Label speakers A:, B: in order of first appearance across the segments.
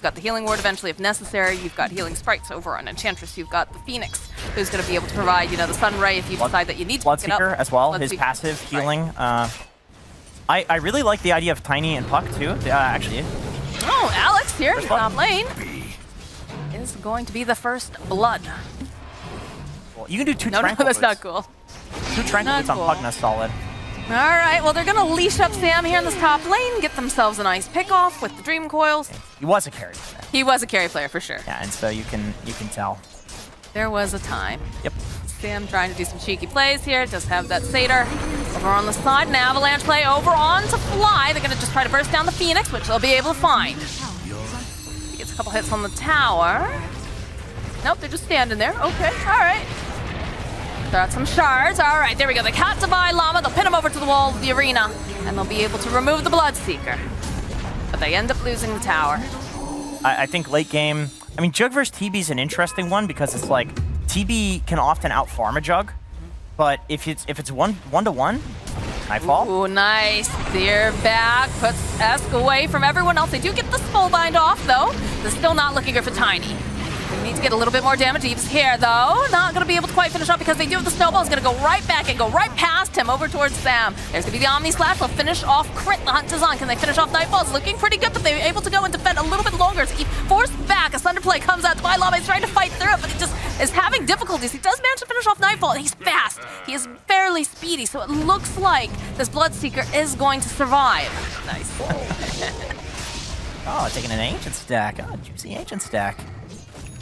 A: got the healing ward eventually if necessary. You've got healing sprites over on Enchantress. You've got the Phoenix, who's going to be able to provide, you know, the Sun Ray if you decide that you need to pick it up.
B: Bloodseeker as well,
A: Bloodseeker.
B: his passive healing. I really like the idea of Tiny and Puck too, actually.
A: Oh, Alex here in top lane is going to be the first blood.
B: Well, you can do two
A: No,
B: Tranquil
A: that's not
B: boots.
A: cool.
B: 2 Tranquil boots on
A: cool.
B: Puck, that's solid.
A: All right, well, they're going to leash up Sam here in this top lane, get themselves a nice pick-off with the Dream Coils.
B: He was a carry player.
A: He was a carry player for sure.
B: Yeah, and so you can tell.
A: There was a time.
B: Yep.
A: Sam trying to do some cheeky plays here. Just have that Satyr over on the side. An Avalanche play over on to Fly. They're going to just try to burst down the Phoenix, which they'll be able to find. He gets a couple hits on the tower. Nope, they're just standing there. Okay, all right. Throw out some shards. All right, there we go. They cat Divine Llama. They'll pin him over to the wall of the arena, and they'll be able to remove the Bloodseeker. But they end up losing the tower.
B: I think late game, I mean, Jug versus TB is an interesting one because it's like TB can often out-farm a Jug, but if it's one-to-one, Nightfall.
A: Ooh, nice. They're back. Puts Esk away from everyone else. They do get the Spellbind off, though. They're still not looking good for Tiny. They need to get a little bit more damage. Eve's here, though. Not going to be able to quite finish off because they do have the Snowball. It's going to go right back and go right past him over towards Sam. There's going to be the Omni Slash. They'll finish off Crit. The hunt is on. Can they finish off Nightfall? It's looking pretty good, but they're able to go and defend a little bit longer. So he forced back. A Thunder Play comes out. Divine Llama is trying to fight through it, but he just is having difficulties. He does manage to finish off Nightfall, and he's fast. He is fairly speedy, so it looks like this Bloodseeker is going to survive. Nice.
B: Oh, taking an Ancient stack. Oh, juicy Ancient stack.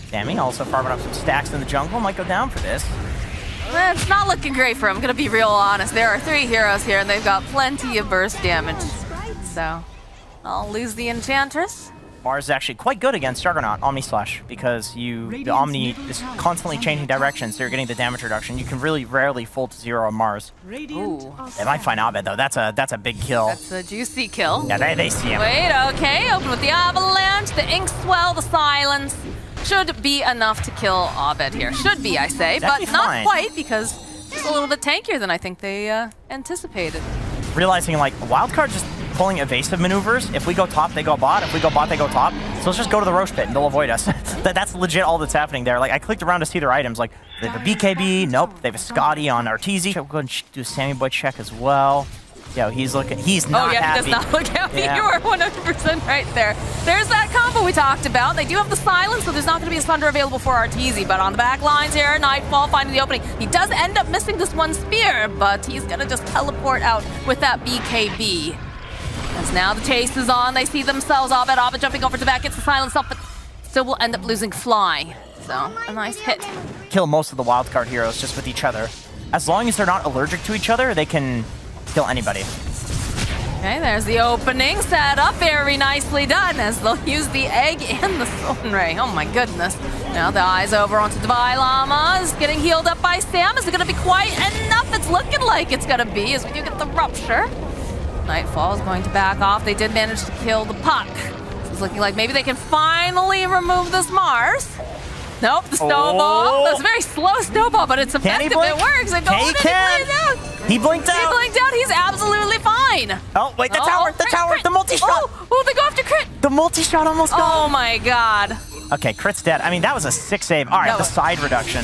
B: Sammy also farming up some stacks in the jungle. Might go down for this.
A: It's not looking great for him. I'm going to be real honest. There are 3 heroes here, and they've got plenty of burst damage. So, I'll lose the Enchantress.
B: Mars is actually quite good against Juggernaut, Omni Slash, because the Omni is constantly changing directions, so you're getting the damage reduction. You can really rarely full to 0 on Mars.
A: Ooh.
B: They might find Abed, though. That's a big kill.
A: That's a juicy kill.
B: Yeah, they see him.
A: Wait, okay. Open with the Avalanche, the Ink Swell, the Silence. Should be enough to kill Abed here. Should be, I say, but not quite, because it's a little bit tankier than I think they anticipated.
B: Realizing, like, Wildcard just pulling evasive maneuvers. If we go top, they go bot. If we go bot, they go top. So let's just go to the Roche Pit, and they'll avoid us. That's legit all that's happening there. Like, I clicked around to see their items. Like, they have a BKB. Nope. They have a Scotty on Arteezy. We'll go and do a Sammy Boy check as well. Yo, he's looking. He's not happy.
A: Oh, yeah, he does not look happy.
B: Yeah.
A: You are 100% right there. There's that combo we talked about. They do have the Silence, so there's not going to be a Thunder available for Arteezy. But on the back lines here, Nightfall finding the opening. He does end up missing this one spear, but he's going to just teleport out with that BKB. As now the chase is on, they see themselves. Abed jumping over to back, gets the Silence up, but still will end up losing Fly. So, a nice hit.
B: Kill most of the Wildcard heroes just with each other. As long as they're not allergic to each other, they can kill anybody.
A: Okay, there's the opening set up. Very nicely done as they'll use the egg and the Sun Ray. Oh my goodness. Now the eyes over onto Divine Llamas. Getting healed up by Sam. Is it going to be quite enough? It's looking like it's going to be as we do get the Rupture. Nightfall is going to back off. They did manage to kill the Puck. It's looking like maybe they can finally remove this Mars. Nope, the Snowball. That's a very slow Snowball, but it's effective. It works. It goes in and plays out.
B: He blinked out.
A: He blinked out. He's absolutely fine.
B: Oh, wait, the tower,
A: Crit.
B: the multi-shot.
A: Oh, they go after Crit.
B: The multi-shot almost got
A: Oh, my God.
B: Okay, Crit's dead. I mean, that was a 6 save. All right, the side reduction.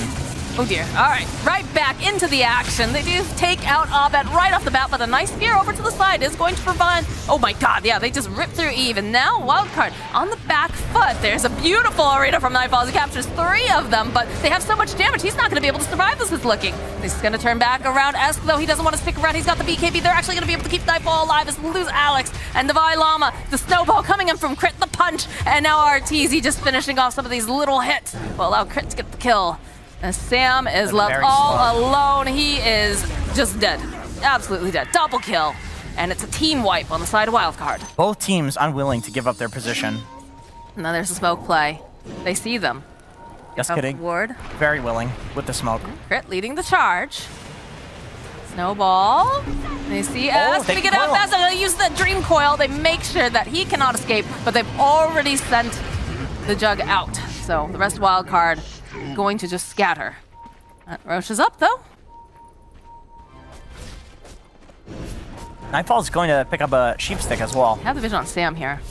A: Oh, dear. All right, right back into the action. They do take out Abed right off the bat, but a nice spear over to the side is going to provide... Oh, my God. Yeah, they just ripped through Eve. And now Wildcard on the back foot. There's a beautiful arena from Nightfall. He captures 3 of them, but they have so much damage. He's not going to be able to survive this, it's looking. He's going to turn back around. Esk, though, he doesn't want to stick around. He's got the BKB. They're actually going to be able to keep Nightfall alive as we lose Alex and Divine Llama. The Snowball coming in from Crit, the punch, and now Arteezy just finishing off some of these little hits. Will allow Crit to get the kill. And Sam is left all alone. He is just dead. Absolutely dead. Double kill. And it's a team wipe on the side of Wildcard.
B: Both teams unwilling to give up their position.
A: And then there's a smoke play. They see them.
B: Just kidding.
A: Ward.
B: Very willing with the smoke.
A: Crit leading the charge. Snowball. They see Esk. They get out fast. They use the Dream Coil. They make sure that he cannot escape, but they've already sent the Jug out. So the rest of Wildcard going to just scatter. Roche is up, though.
B: Nightfall is going to pick up a Sheep Stick as well.
A: Have the vision on Sam here.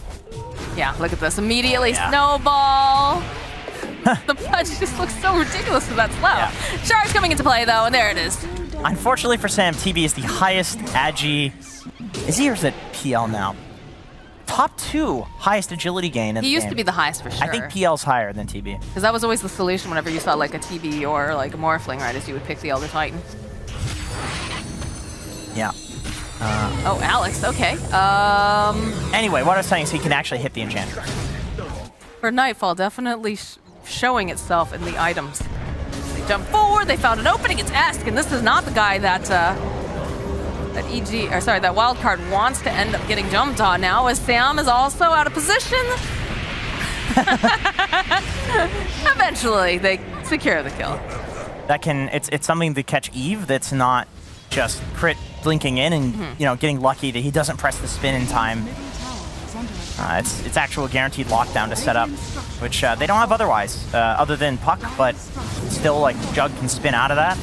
A: Yeah, look at this. Immediately snowball. The punch just looks so ridiculous with that slow.
B: Yeah.
A: Shards coming into play though, and there it is.
B: Unfortunately for Sam, TB is the highest agi. Is he or is it PL now? Top 2 highest agility gain in the game.
A: He used to be the highest for sure.
B: I think PL's higher than TB.
A: Because that was always the solution whenever you saw like a TB or like a Morphling, right? Is you would pick the Elder Titan.
B: Yeah.
A: Oh, Alex, okay.
B: Anyway, what I was saying is he can actually hit the Enchantress.
A: For Nightfall, definitely showing itself in the items. They jump forward, they found an opening, it's Esk, and this is not the guy that that Wildcard wants to end up getting jumped on now, as Sam is also out of position. Eventually, they secure the kill.
B: That can, it's something to catch Eve that's not just crit blinking in and you know, getting lucky that he doesn't press the spin in time. It's actual guaranteed lockdown to set up, which they don't have otherwise, other than Puck, but still, like, Jug can spin out of that.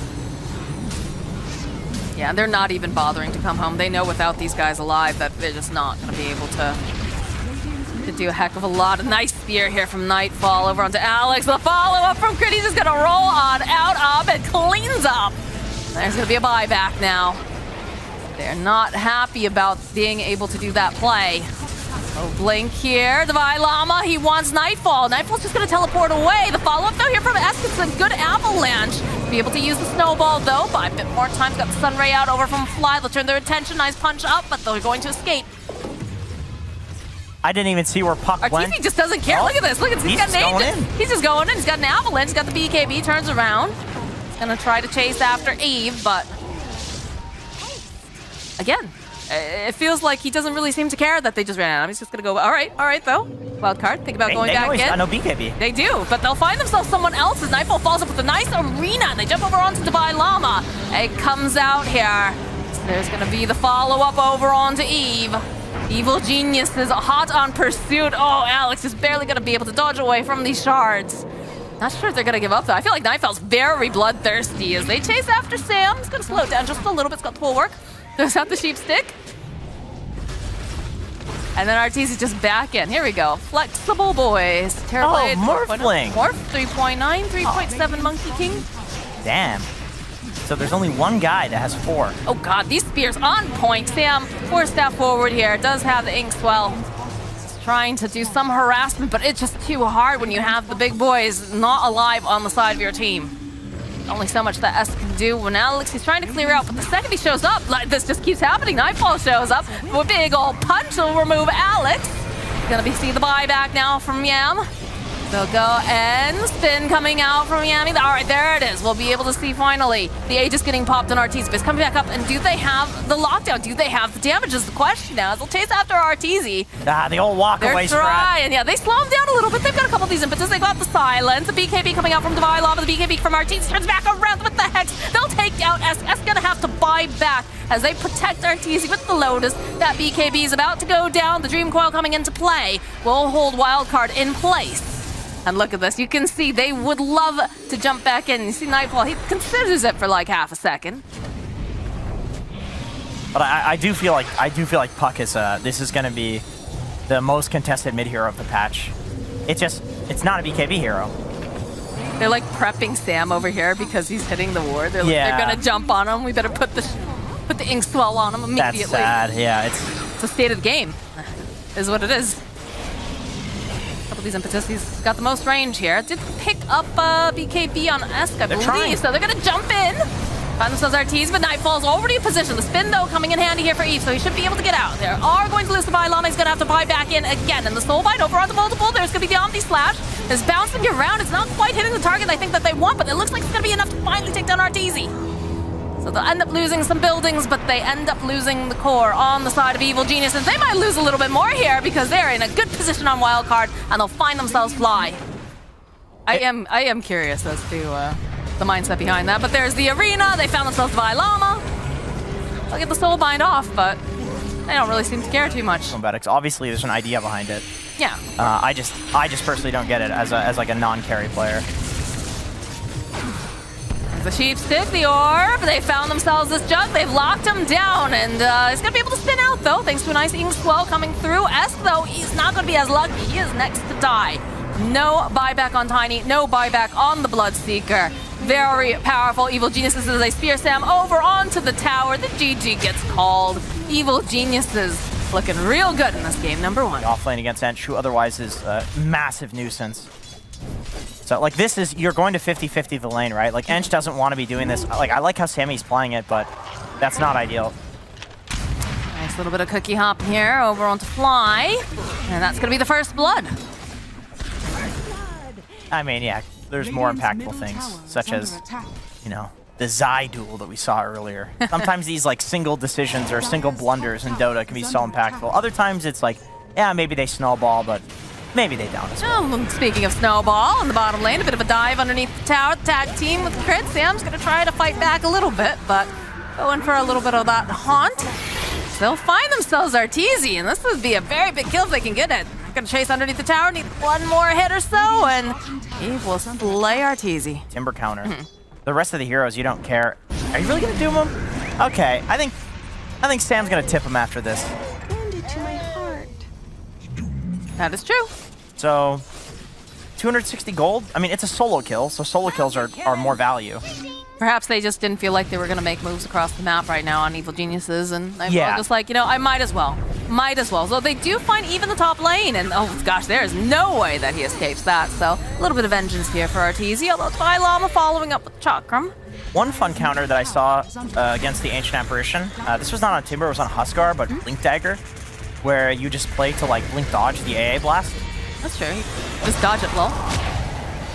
A: Yeah, they're not even bothering to come home. They know without these guys alive that they're just not going to be able to do a heck of a lot. A nice spear here from Nightfall over onto Alex. The follow-up from Crit, he's just going to roll on out and cleans up. There's going to be a buyback now. They're not happy about being able to do that play. Oh, Blink here. Divine Llama, he wants Nightfall. Nightfall's just going to teleport away. The follow-up, though, here from Esk, it's a good avalanche. Be able to use the snowball, though. Buy a bit more time. Got the Sunray out over from Fly. They'll turn their attention. Nice punch up, but they're going to escape.
B: I didn't even see where Puck went.
A: Arteezy just doesn't care. Look at this. Look at this. He's got an agent. He's just going in. He's got an avalanche. He's got the BKB. Turns around. He's going to try to chase after Eve, but again, it feels like he doesn't really seem to care that they just ran out. He's just going to go, all right, though. Wildcard, think about going back in.
B: I know BKB.
A: They do, but they'll find themselves someone else's. Nightfall falls up with a nice arena, and they jump over onto Divine Llama. It comes out here. So there's going to be the follow-up over onto Eve. Evil Genius is hot on pursuit. Oh, Alex is barely going to be able to dodge away from these shards. Not sure if they're going to give up, though. I feel like Nightfall's very bloodthirsty as they chase after Sam. He's going to slow it down just a little bit. It's got the full work. Goes out the sheep stick. And then Arteezy just back in. Here we go. Flexible boys. Terrorblade.
B: Oh, Morphling.
A: Morph 3.9, 3.7 Monkey King.
B: Damn. So there's only one guy that has 4.
A: Oh god, these spears on point. Sam, 4-step forward here. Does have the ink swell. He's trying to do some harassment, but it's just too hard when you have the big boys not alive on the side of your team. Only so much that S can do. When Alex, he's trying to clear out, but the second he shows up, like, this just keeps happening. Nightfall shows up. A big old punch will remove Alex. Gonna see the buyback now from Yam. They'll go and spin coming out from Yami. All right, there it is. We'll be able to see finally the Aegis getting popped on Arteezy. But it's coming back up, and do they have the lockdown? Do they have the damage is the question now. They'll chase after Arteezy.
B: The old walk away strat.
A: They're trying, yeah. They slow him down a little bit. They've got a couple of these impetus. They got the silence. The BKB coming out from Divine Llama. The BKB from Arteezy turns back around with the Hex. They'll take out S. S gonna have to buy back as they protect Arteezy with the Lotus. That BKB is about to go down. The Dream Coil coming into play will hold Wildcard in place. And look at this, you can see they would love to jump back in. You see Nightfall, he considers it for like half a second.
B: But I do feel like Puck is this is gonna be the most contested mid hero of the patch. It's not a BKB hero.
A: They're like prepping Sam over here because he's hitting the ward. They're, they're gonna jump on him. We better put the ink swell on him immediately.
B: That's sad, yeah. It's
A: the state of the game, is what it is. These impetus, he's got the most range here. Did pick up BKB on Esk, I believe, so they're gonna jump in. Find themselves Arteezy, but Nightfall's already in position. The spin, though, coming in handy here for Eve, so he should be able to get out. They are going to lose the Divine Llama. He's gonna have to buy back in again, and the Soul Bite over on the multiple. There's gonna be the Omni Slash. It's bouncing around. It's not quite hitting the target I think that they want, but it looks like it's gonna be enough to finally take down Arteezy. So they'll end up losing some buildings, but they end up losing the core on the side of Evil Genius, and they might lose a little bit more here because they're in a good position on Wildcard, and they'll find themselves Fly. I am curious as to the mindset behind that, but there's the arena. They found themselves Divine Llama. They'll get the Soul Bind off, but they don't really seem to care too much.
B: Obviously, there's an idea behind it.
A: Yeah.
B: I just personally don't get it as like a non-carry player.
A: The sheep stick, the orb, they found themselves this jug, they've locked him down, and he's gonna be able to spin out though, thanks to a nice ink swell coming through. Esk though, he's not going to be as lucky. He is next to die. No buyback on Tiny, no buyback on the Bloodseeker. Very powerful Evil Geniuses as they spear Sam over onto the tower. The GG gets called. Evil Geniuses looking real good in this game, number 1.
B: Off lane against Ench, who otherwise is a massive nuisance. So, like, this is, you're going to 50-50 the lane, right? Like, Ench doesn't want to be doing this. Like, I like how Sammy's playing it, but that's not ideal.
A: Nice little bit of cookie hop here over onto Fly. And that's going to be the first blood.
B: I mean, yeah, there's more impactful things, such as, you know, the Zai duel that we saw earlier. Sometimes these, like, single decisions or single blunders in Dota can be so impactful. Other times it's like, yeah, maybe they snowball, but maybe they down as well.
A: Speaking of snowball, in the bottom lane, a bit of a dive underneath the tower. The tag team with crit. Sam's going to try to fight back a little bit, but going for a little bit of that haunt. They'll find themselves Arteezy, and this would be a very big kill if they can get it. Gonna chase underneath the tower, need one more hit or so, and he will slay Arteezy.
B: Timber counter. The rest of the heroes, you don't care. Are you really gonna doom them? Okay, I think Sam's gonna tip him after this.
A: That is true.
B: So, 260 gold? I mean, it's a solo kill, so solo kills are more value.
A: Perhaps they just didn't feel like they were going to make moves across the map right now on Evil Geniuses, and they were just like, you know, I might as well. Might as well. So they do find even the top lane, and oh gosh, there is no way that he escapes that. So a little bit of vengeance here for Arteezy, although Llama following up with Chakram.
B: One fun counter that I saw against the Ancient Apparition, this was not on Timber, it was on Huskar, but Blink Dagger, where you just play to, like, Blink Dodge the AA Blast.
A: That's true. Just dodge it low.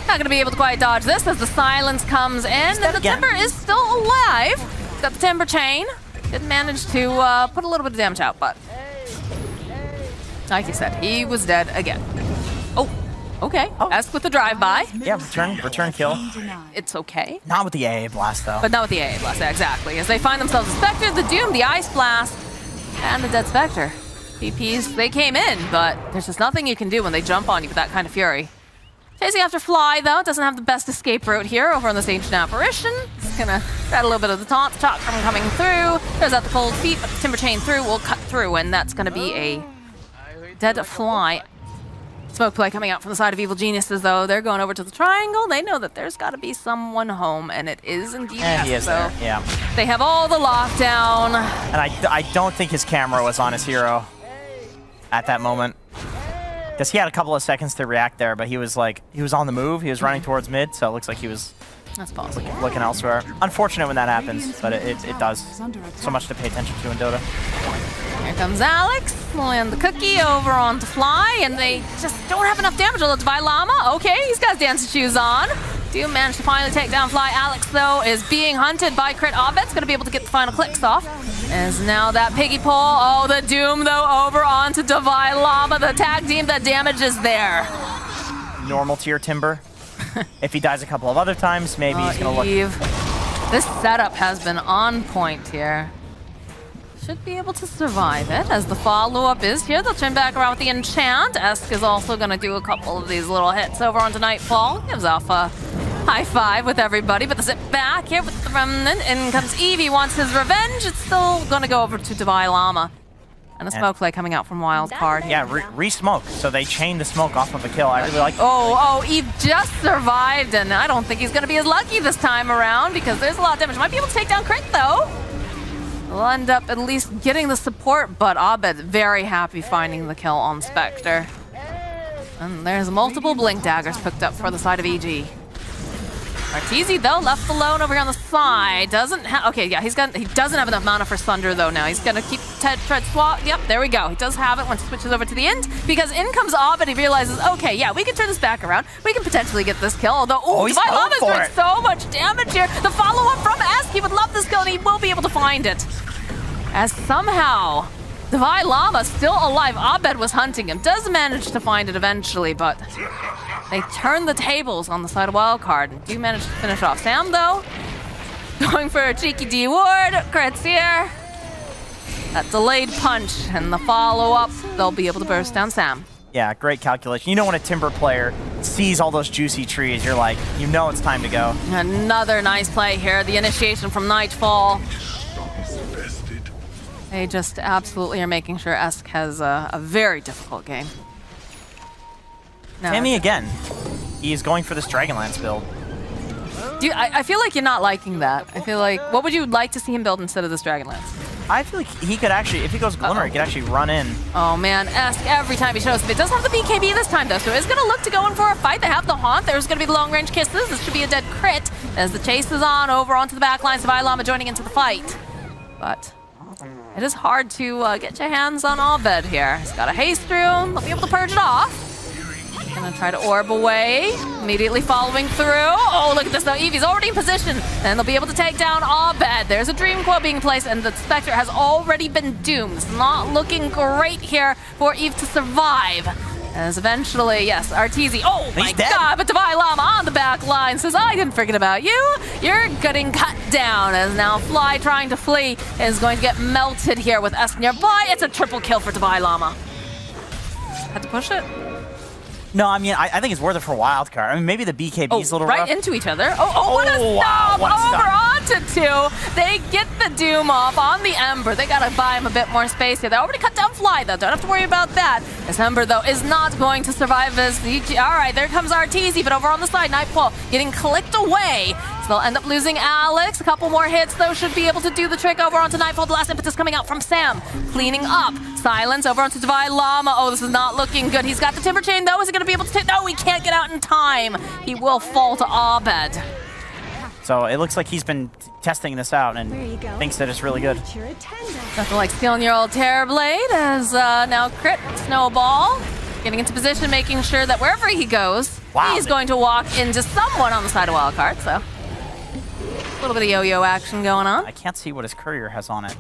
A: Not going to be able to quite dodge this as the silence comes in, and the Timber is still alive. Got the Timber chain. Didn't manage to put a little bit of damage out, but like you said, he was dead again. Oh, okay. Esk with the drive-by.
B: Yeah, return kill.
A: It's okay.
B: Not with the AA Blast, though.
A: But not with the AA Blast, exactly. As they find themselves the Spectre, the Doom, the Ice Blast, and the Dead Spectre. DPs, they came in, but there's just nothing you can do when they jump on you with that kind of fury. Chasing after Fly, though, doesn't have the best escape route here over on this Ancient Apparition. It's gonna add a little bit of the taunt. Chakram coming through. There's that the cold feet, but the Timber chain through will cut through, and that's gonna be a dead Fly. Smoke play coming out from the side of Evil Geniuses, though. They're going over to the triangle. They know that there's got to be someone home, and it is indeed.
B: And he is there, yeah.
A: They have all the lockdown.
B: And I don't think his camera was on his hero at that moment. Because he had a couple of seconds to react there, but he was on the move. He was running towards mid, so it looks like he was looking elsewhere. Unfortunate when that happens, but it does. So much to pay attention to in Dota.
A: Here comes Alex, and the cookie over onto Fly, and they just don't have enough damage on the Divine Llama. Okay, he's got his dancing shoes on. Do manage to finally take down Fly. Alex, though, is being hunted by Crit. Abed's going to be able to get the final clicks off. As now that piggy pull. Oh, the Doom, though, over onto Divine Llama. The tag team, the damage is there.
B: Normal tier Timber. If he dies a couple of other times, maybe he's going to look.
A: This setup has been on point here. Should be able to survive it, as the follow-up is here. They'll turn back around with the enchant. Esk is also going to do a couple of these little hits over onto Nightfall. Gives off a high five with everybody, but the zip back here with the remnant. In comes Eevee, wants his revenge. It's still going to go over to Divine Llama. And a smoke play coming out from WILDCARD.
B: Yeah, re-smoke. So they chain the smoke off of a kill. I really like that.
A: Oh, Eve just survived, and I don't think he's going to be as lucky this time around because there's a lot of damage. Might be able to take down Crit, though. We'll end up at least getting the support, but Abed very happy finding the kill on Spectre. And there's multiple Blink Daggers picked up for the side of EG. Arteezy, though, left alone over here on the side. Doesn't have... Okay, yeah, he doesn't have enough mana for Sunder, though, now. He's going to keep Tread Swap. Yep, there we go. He does have it once he switches over to the end. Because in comes Abed, he realizes, okay, yeah, we can turn this back around. We can potentially get this kill. Although, Divine Llama's doing so much damage here. The follow-up from Esk, he would love this kill, and he will be able to find it. As somehow, Divine Llama still alive. Abed was hunting him. Does manage to find it eventually, but they turn the tables on the side of WILDCARD and do manage to finish off. Sam, though, going for a cheeky D ward. Crits here. That delayed punch and the follow-up, they'll be able to burst down Sam.
B: Yeah, great calculation. You know when a Timber player sees all those juicy trees, you're like, you know it's time to go.
A: Another nice play here. The initiation from Nightfall. They just absolutely are making sure Esk has a very difficult game. No,
B: Sammy again. He's going for this Dragonlance build.
A: I feel like you're not liking that. I feel like, what would you like to see him build instead of this Dragonlance?
B: I feel like he could actually, if he goes Glimmer, he could actually run in.
A: Oh man, Esk every time he shows up. It does have the BKB this time though, so it's gonna look to go in for a fight. They have the Haunt. There's gonna be the long range kisses. This should be a dead crit as the chase is on over onto the back lines of Llama joining into the fight. But it is hard to get your hands on Abed here. He's got a haste rune. They'll be able to purge it off. Gonna try to orb away, immediately following through. Oh, look at this though, Eevee's already in position, and they'll be able to take down Abed. There's a Dream Coil being placed, and the Spectre has already been doomed. It's not looking great here for Eve to survive. As eventually, yes, Arteezy, oh my god, but Divine Llama on the back line says, I didn't forget about you. You're getting cut down, as now Fly trying to flee is going to get melted here with Esk nearby. It's a triple kill for Divine Llama. Had to push it.
B: No, I mean, I think it's worth it for Wildcard. I mean, maybe the BKB's a little
A: right
B: rough.
A: into each other. What a stop! Over onto two. They get the Doom off on the Ember. They gotta buy him a bit more space here. They already cut down Fly, though. Don't have to worry about that. This Ember, though, is not going to survive as the... All right, there comes Arteezy, but over on the side, Nightfall getting clicked away. So they'll end up losing Alex. A couple more hits, though, should be able to do the trick over onto Nightfall. The last impetus coming out from Sam. Cleaning up. Silence over onto Divine Llama. Oh, this is not looking good. He's got the Timber Chain, though. Is he going to be able to take... No, he can't get out in time. He will fall to Abed.
B: So it looks like he's been testing this out and thinks that it's really good.
A: Nothing like stealing your old Terrorblade as now Crit Snowball getting into position, making sure that wherever he goes, he's going to walk into someone on the side of Wildcard. So a little bit of yo-yo action going on.
B: I can't see what his courier has on it.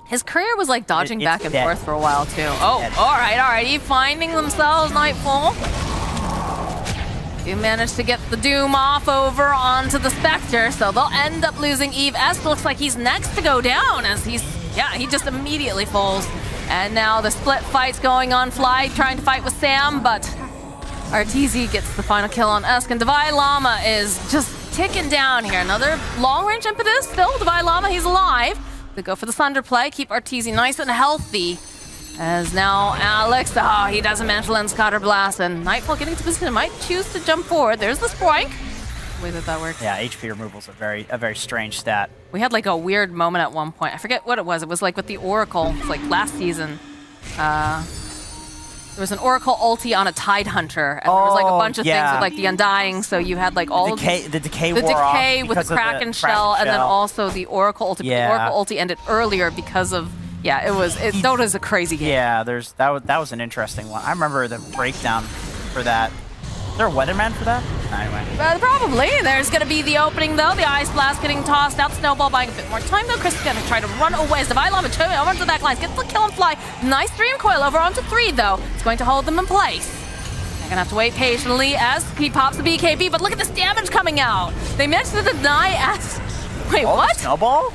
A: His courier was like dodging back and forth for a while too. Oh, all right. Eve finding themselves Nightfall. You managed to get the Doom off over onto the Spectre, so they'll end up losing Eve. Esk looks like he's next to go down as he just immediately falls. And now the split fight's going on. Fly trying to fight with Sam, but Arteezy gets the final kill on Esk, and Divine Llama is just ticking down here. Another long-range impetus. Still, Divine Llama, he's alive. They go for the Thunder play, keep Arteezy nice and healthy. As now Alex, he doesn't manage to land Scatter Blast, and Nightfall getting to position, might choose to jump forward. There's the Sproink. The way that works.
B: Yeah, HP removal's a very strange stat.
A: We had like a weird moment at one point. I forget what it was. It was like with the Oracle, like last season. There was an Oracle ulti on a Tide Hunter, and there was like a bunch of things with like the Undying, so you had like all
B: the decay
A: with the Kraken shell, and then also the Oracle ulti.
B: Yeah.
A: The Oracle ulti ended earlier because of Dota's a crazy game.
B: Yeah, that was an interesting one. I remember the breakdown for that. Is there a Weatherman for that? Anyway.
A: Probably. There's going to be the opening, though. The Ice Blast getting tossed out. Snowball buying a bit more time, though. Chris is going to try to run away as Divine Llama over to the back lines. Gets the kill and Fly. Nice Dream Coil over onto 3, though. It's going to hold them in place. They're going to have to wait patiently as he pops the BKB, but look at this damage coming out. They managed to deny S. Wait, what?
B: Snowball?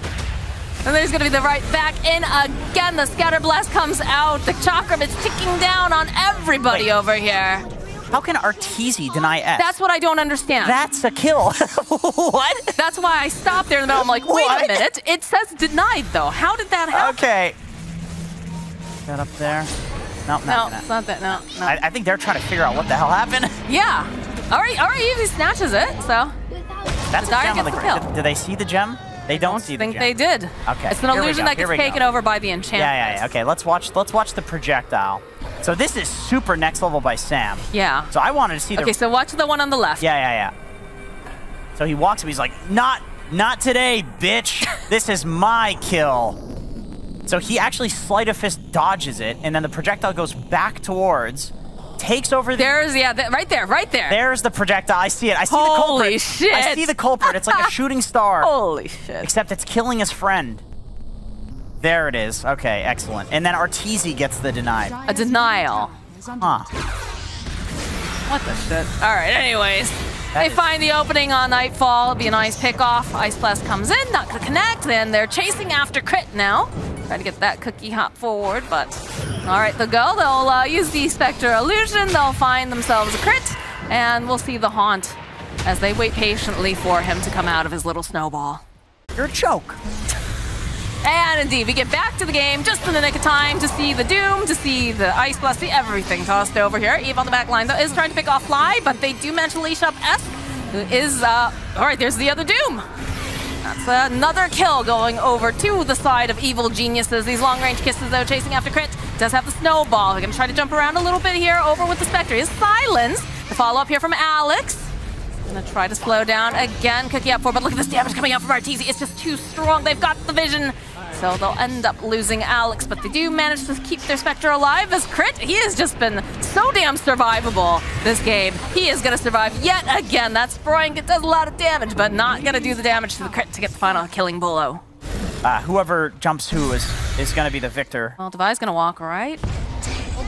A: And there's going to be the right back in again. The Scatter Blast comes out. The Chakram is ticking down on everybody over here.
B: How can Arteezy deny S?
A: That's what I don't understand.
B: That's a kill. What?
A: That's why I stopped there in the middle. I'm like, wait a minute. It says denied, though. How did that happen?
B: Okay. That up there. No,
A: it's not that. No.
B: I think they're trying to figure out what the hell happened.
A: Yeah. All right, he snatches it, so.
B: That's a gem on the ground. Do they see the gem? They don't see the gem.
A: I think they did.
B: Okay.
A: It's an illusion that gets taken over by the enchantment.
B: Yeah. Okay, let's watch the projectile. So this is super next level by Sam.
A: Yeah.
B: So I wanted to see the...
A: Okay, so watch the one on the left.
B: Yeah. So he walks up, he's like, not today, bitch. This is my kill. So he actually Sleight of Fist dodges it, and then the projectile goes back towards, takes over the...
A: right there.
B: There's the projectile. I see it. I see the culprit.
A: Holy shit.
B: I see the culprit. It's like a shooting star.
A: Holy shit.
B: Except it's killing his friend. There it is. Okay, excellent. And then Arteezy gets the denied.
A: A denial.
B: Huh.
A: What the shit? All right, anyways. They find the opening on Nightfall. It'll be a nice pick-off. Ice Blast comes in, not gonna connect. Then they're chasing after Crit now. Try to get that cookie hop forward, but... All right, they'll go. They'll use the Spectre Illusion. They'll find themselves a Crit. And we'll see the Haunt as they wait patiently for him to come out of his little snowball.
B: You're a joke.
A: And indeed, we get back to the game just in the nick of time to see the Doom, to see the Ice Blast, see everything tossed over here. Eve on the back line, though, is trying to pick off Fly, but they do manage to leash up S, who is, all right, there's the other Doom. That's another kill going over to the side of Evil Geniuses. These long-range kisses, though, chasing after Crit. Does have the snowball. We're going to try to jump around a little bit here over with the Spectre. Is Silence. The follow-up here from Alex. Gonna try to slow down again. Cookie up 4, but look at this damage coming out from Arteezy. It's just too strong. They've got the vision. So they'll end up losing Alex, but they do manage to keep their Spectre alive as Crit. He has just been so damn survivable this game. He is gonna survive yet again. That Sproing, it does a lot of damage, but not gonna do the damage to the Crit to get the final killing bolo.
B: Whoever jumps who is gonna be the victor.
A: Well, Devi's gonna walk right.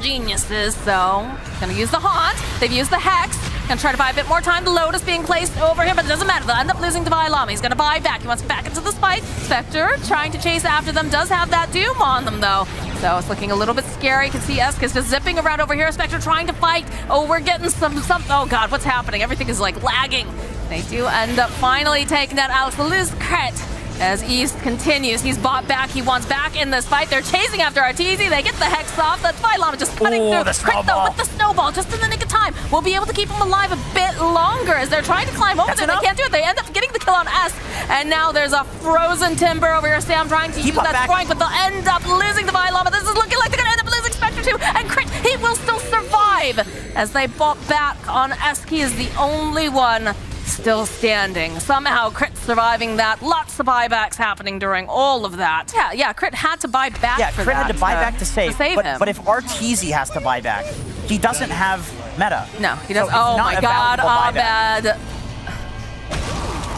A: Geniuses, so gonna use the Haunt. They've used the Hex. Gonna try to buy a bit more time. The Lotus being placed over here, but it doesn't matter. They'll end up losing Devi Llama. He's gonna buy back. He wants back into the fight. Spectre trying to chase after them. Does have that Doom on them, though. So it's looking a little bit scary. You can see Esk is just zipping around over here. Spectre trying to fight. Oh, we're getting some. Oh, God, what's happening? Everything is, like, lagging. They do end up finally taking that out. The Liz Crit. As East continues, he's bought back. He wants back in this fight. They're chasing after Arteezy. They get the Hex off. That Llama just cutting through.
B: The snowball.
A: Crit, though, with the snowball, just in the nick of time. We'll be able to keep him alive a bit longer as they're trying to climb over there. They can't do it. They end up getting the kill on S. And now there's a frozen Timber over here. Sam trying to use that Sproing, but they'll end up losing the Llama. This is looking like they're going to end up losing Spectre too. And Crit, he will still survive as they bought back on S. He is the only one still standing. Somehow Crit surviving that. Lots of buybacks happening during all of that. Yeah, Crit had to buy back for
B: Crit
A: that.
B: had to buy back to save
A: him.
B: But if Arteezy has to buy back, he doesn't have meta.
A: No, he doesn't.
B: So
A: oh my God, Abed.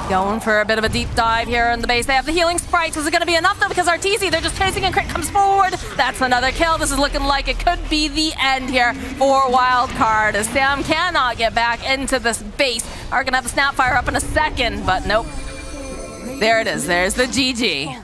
A: Going for a bit of a deep dive here in the base. They have the healing sprites. Is it going to be enough, though? Because Arteezy, they're just chasing and Crit comes forward. That's another kill. This is looking like it could be the end here for Wildcard, as Sam cannot get back into this base. Are going to have the Snapfire up in a second, but nope. There it is. There's the GG.